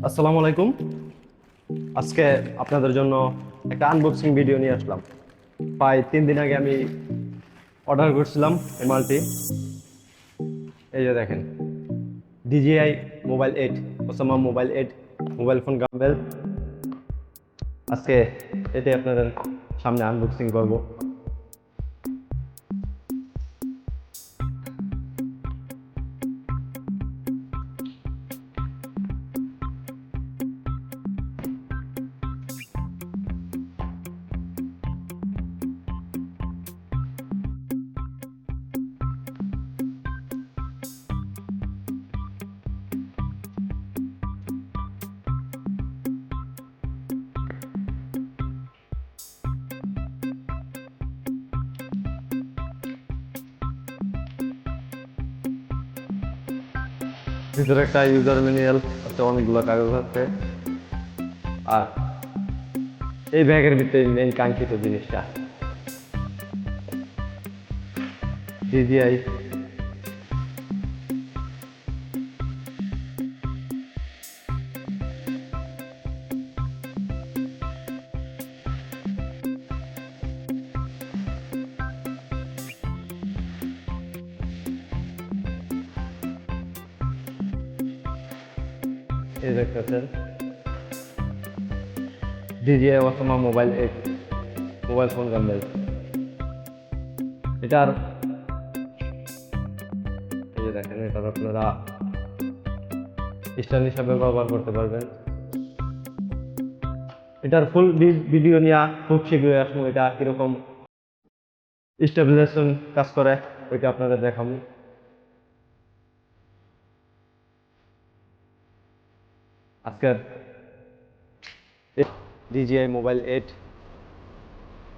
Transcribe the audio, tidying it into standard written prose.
আসসালামু আলাইকুম। আজকে আপনাদের জন্য একটা আনবক্সিং ভিডিও নিয়ে আসলাম। প্রায় 3 দিন আগে আমি অর্ডার করছিলাম এই মালটি। এই যে দেখেন, DJI mobile 8, Osmo mobile 8 mobile phone gimbal. আজকে এতে আপনাদের সামনে আনবক্সিং করব। ভিতরে একটা ইউজার ম্যানুয়াল আছে, অনেকগুলো কাগজ আছে। আর এই ব্যাগের ভিতরে মেইন কাঙ্ক্ষিত জিনিসটা, DJI এই দেখতেছেন, DJI Osmo mobile 8 mobile phone gimbal. এটার এই যে দেখেন, এটার আপনারা স্ট্যান্ড হিসাবে ব্যবহার করতে পারবেন। এটার ফুল ভিডিও নিয়ে খুব শীঘ্রই আসবো। এটা কিরকম স্টেবিলাইজেশন কাজ করে ওইটা আপনাদের দেখাবো। আজকের DJI মোবাইল 8